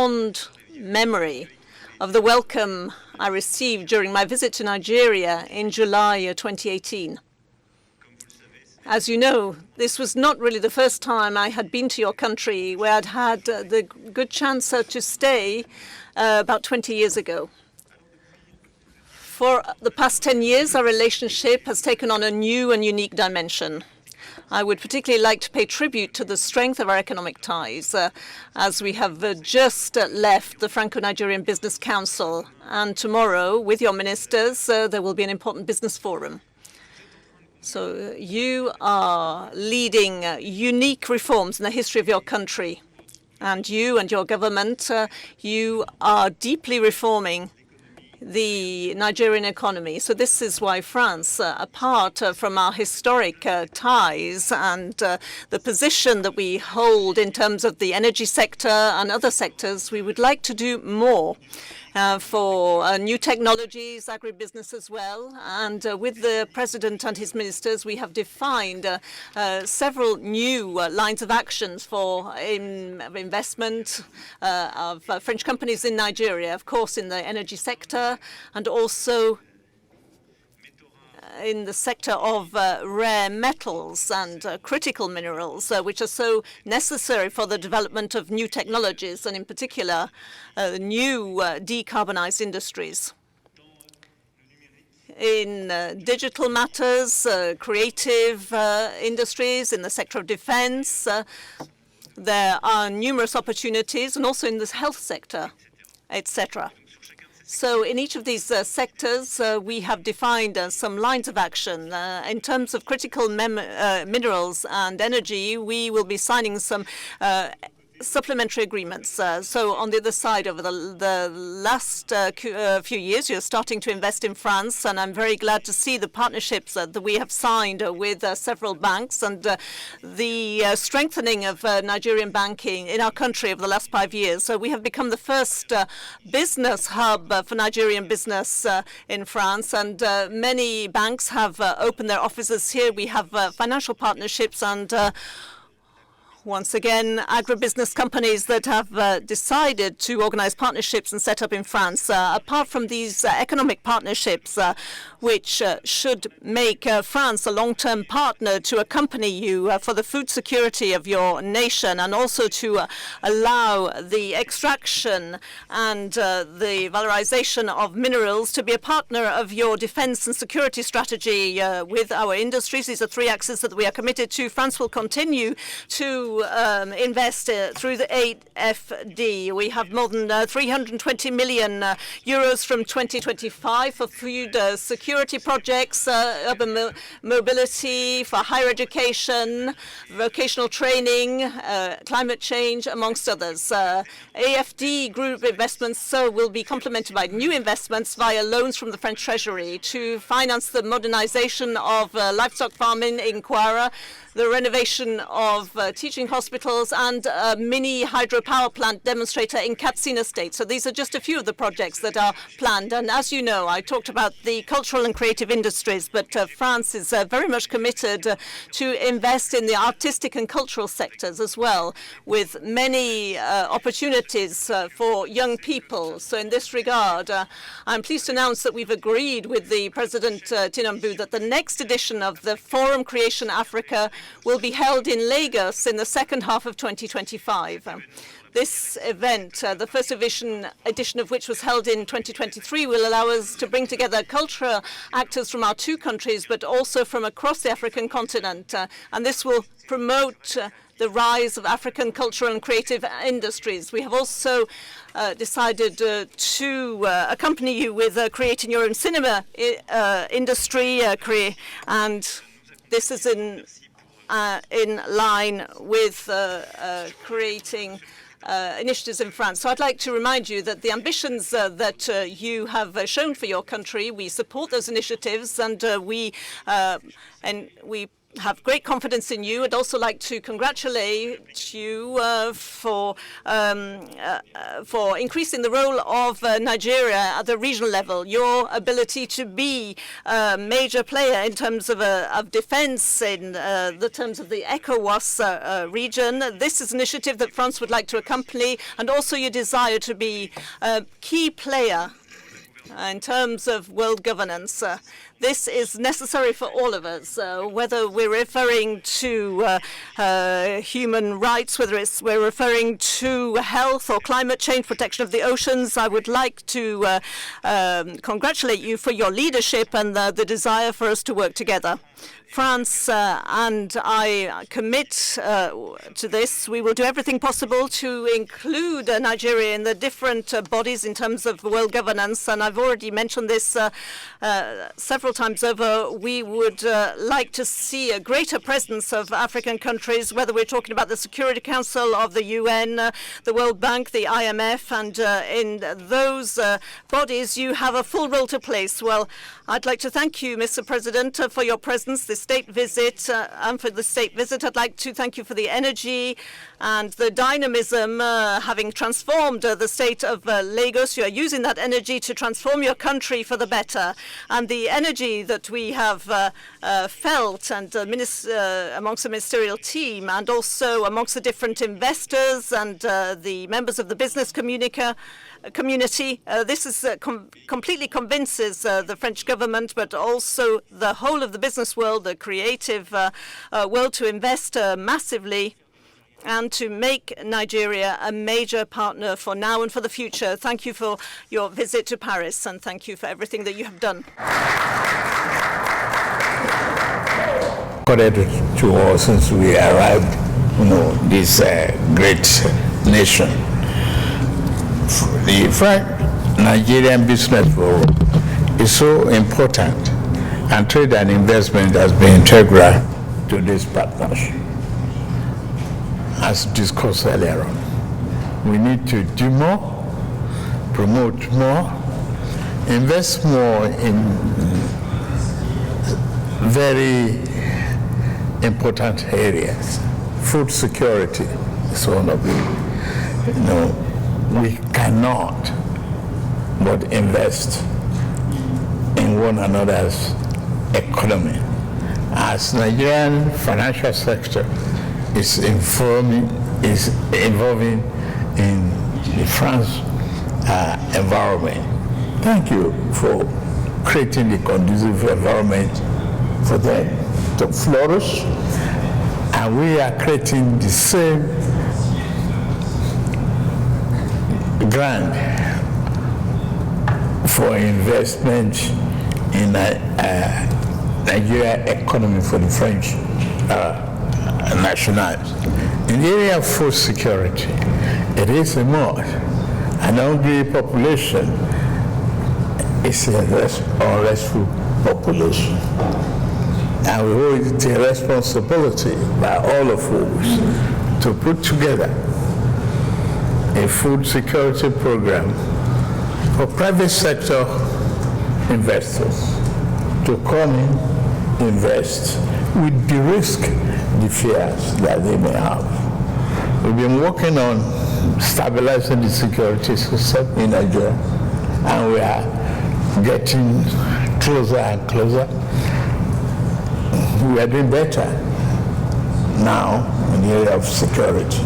fond memory of the welcome I received during my visit to Nigeria in July 2018. As you know, this was not really the first time I had been to your country, where I'd had the good chance to stay about 20 years ago. For the past 10 years, our relationship has taken on a new and unique dimension. I would particularly like to pay tribute to the strength of our economic ties, as we have just left the Franco-Nigerian Business Council, and tomorrow, with your ministers, there will be an important business forum. So you are leading unique reforms in the history of your country, and you and your government, you are deeply reforming the Nigerian economy. So this is why France, apart from our historic ties and the position that we hold in terms of the energy sector and other sectors, we would like to do more for new technologies, agribusiness as well. And with the President and his ministers, we have defined several new lines of actions for investment of French companies in Nigeria, of course, in the energy sector, and also in the sector of rare metals and critical minerals, which are so necessary for the development of new technologies, and in particular, new decarbonized industries. In digital matters, creative industries, in the sector of defense, there are numerous opportunities, and also in the health sector, etc. So in each of these sectors, we have defined some lines of action. In terms of critical minerals and energy, we will be signing some supplementary agreements. So on the other side, over the last few years, you're starting to invest in France, and I'm very glad to see the partnerships that we have signed with several banks, and the strengthening of Nigerian banking in our country over the last 5 years. So we have become the first business hub for Nigerian business in France, and many banks have opened their offices here. We have financial partnerships and once again, agribusiness companies that have decided to organize partnerships and set up in France. Apart from these economic partnerships, which should make France a long-term partner to accompany you for the food security of your nation, and also to allow the extraction and the valorization of minerals to be a partner of your defense and security strategy with our industries. These are three axes that we are committed to. France will continue to invest through the AFD. We have more than 320 million euros from 2025 for food security projects, urban mobility, for higher education, vocational training, climate change, amongst others. AFD group investments will be complemented by new investments via loans from the French Treasury to finance the modernization of livestock farming in Kwara, the renovation of teaching hospitals, and a mini hydropower plant demonstrator in Katsina State. So these are just a few of the projects that are planned. And as you know, I talked about the cultural and creative industries, but France is very much committed to invest in the artistic and cultural sectors as well, with many opportunities for young people. So in this regard, I'm pleased to announce that we've agreed with the President Tinubu that the next edition of the Forum Creation Africa will be held in Lagos in the second half of 2025. This event, the first edition of which was held in 2023, will allow us to bring together cultural actors from our two countries, but also from across the African continent. And this will promote the rise of African cultural and creative industries. We have also decided to accompany you with creating your own cinema industry, and this is in line with creating initiatives in France. So I'd like to remind you that the ambitions that you have shown for your country, we support those initiatives, and we have great confidence in you. I'd also like to congratulate you for increasing the role of Nigeria at the regional level. Your ability to be a major player in terms of defense in the terms of the ECOWAS region. This is an initiative that France would like to accompany, and also your desire to be a key player in terms of world governance. This is necessary for all of us, whether we're referring to human rights, whether we're referring to health or climate change, protection of the oceans. I would like to congratulate you for your leadership and the desire for us to work together. France and I commit to this. We will do everything possible to include Nigeria in the different bodies in terms of world governance. And I've already mentioned this several times over. We would like to see a greater presence of African countries, whether we're talking about the Security Council of the UN, the World Bank, the IMF, and in those bodies you have a full role to play. Well, I'd like to thank you, Mr. President, for your presence, this state visit, and for the state visit. I'd like to thank you for the energy and the dynamism, having transformed the state of Lagos. You are using that energy to transform your country for the better. And the energy that we have felt and amongst the ministerial team, and also amongst the different investors and the members of the business community, this is completely convinces the French government, but also the whole of the business world, the creative world, to invest massively and to make Nigeria a major partner for now and for the future. Thank you for your visit to Paris, and thank you for everything that you have done. According to us, since we arrived, this great nation, the Nigerian business world is so important, and trade and investment has been integral to this partnership. As discussed earlier on, we need to do more, promote more, invest more in very important areas. Food security is one of them. We cannot but invest in one another's economy. As Nigerian financial sector is evolving in the France environment. Thank you for creating the conducive environment for them to flourish, and we are creating the same grant for investment in Nigeria economy for the French nationals. In the area of food security, it is a must. An hungry population is a unrestful population. And we hold it a responsibility by all of us to put together a food security program for private sector investors to come in, invest, with de-risk the fears that they may have. We've been working on stabilizing the security system in Nigeria, and we are getting closer and closer. We are doing better now in the area of security.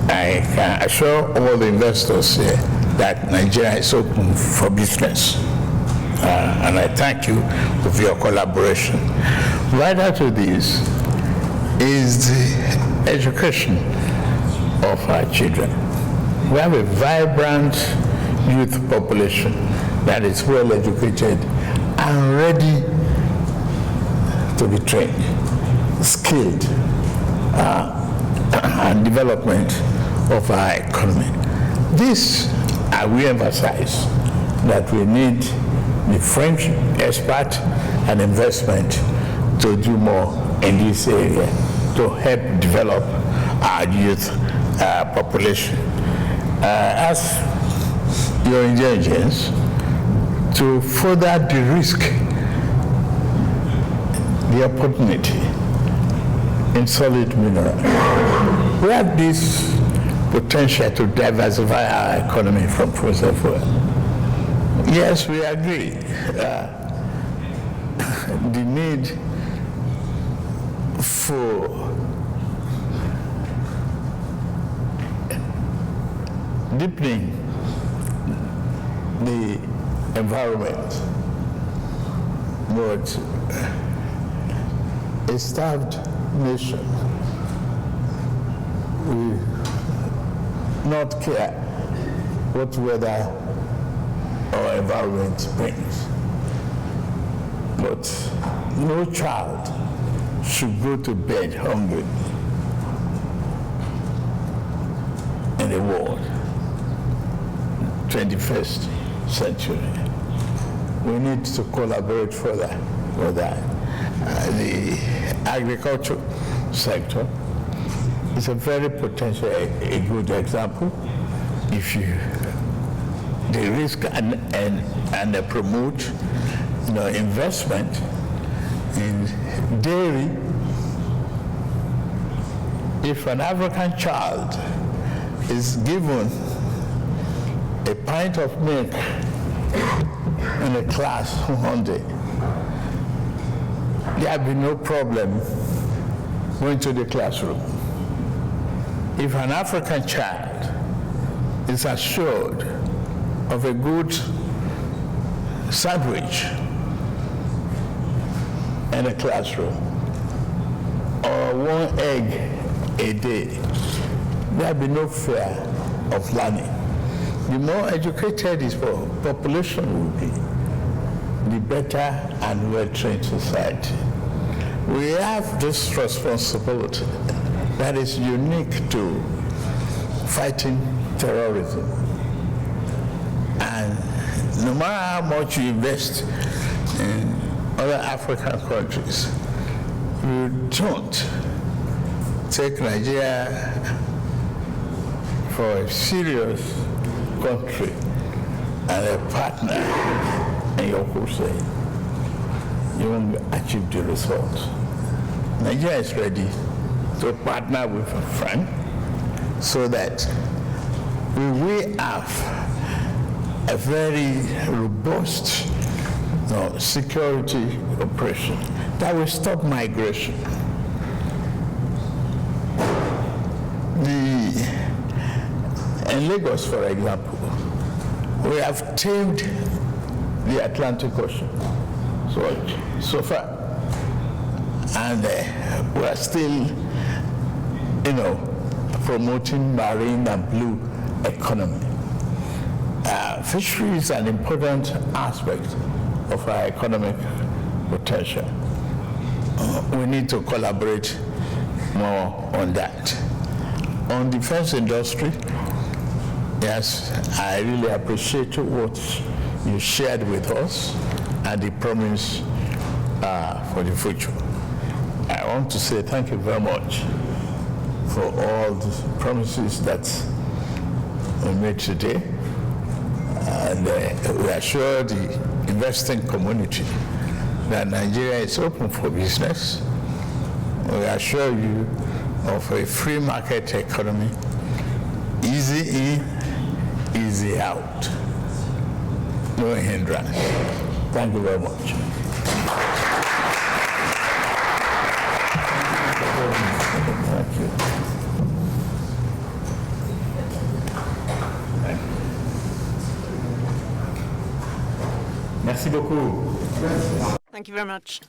I can assure all the investors here that Nigeria is open for business. And I thank you for your collaboration. Right after this is the education of our children. We have a vibrant youth population that is well educated and ready to be trained, skilled, and development of our economy. This, we emphasize that we need the French expert and investment to do more in this area to help develop our youth population. As your intelligence, to further de-risk the opportunity in solid minerals. We have this potential to diversify our economy from fossil fuel. Yes, we agree. The need for deepening the environment, but a starved nation will not care what weather or environment brings. But no child should go to bed hungry in the world, 21st century. We need to collaborate further with that. The agriculture sector is a very potential, a good example. If you de-risk and promote, investment in dairy. If an African child is given a pint of milk in a class one day, there will be no problem going to the classroom. If an African child is assured of a good sandwich in a classroom or one egg a day, there will be no fear of learning. The more educated this population will be, the better and well-trained society. We have this responsibility that is unique to fighting terrorism. And no matter how much you invest in other African countries, you don't take Nigeria for a serious country and a partner in your crusade, you won't achieve the results. Nigeria is ready to partner with a friend so that we have a very robust security operation that will stop migration. In Lagos, for example, we have tamed the Atlantic Ocean so far, and we are still, promoting marine and blue economy. Fishery is an important aspect of our economic potential. We need to collaborate more on that. On defense industry, yes, I really appreciate what you shared with us and the promise for the future. I want to say thank you very much for all the promises that we made today. And we assure the investing community that Nigeria is open for business. We assure you of a free market economy, easy in, easy out, no hindrance. Thank you very much. Thank you. Merci beaucoup. Thank you very much.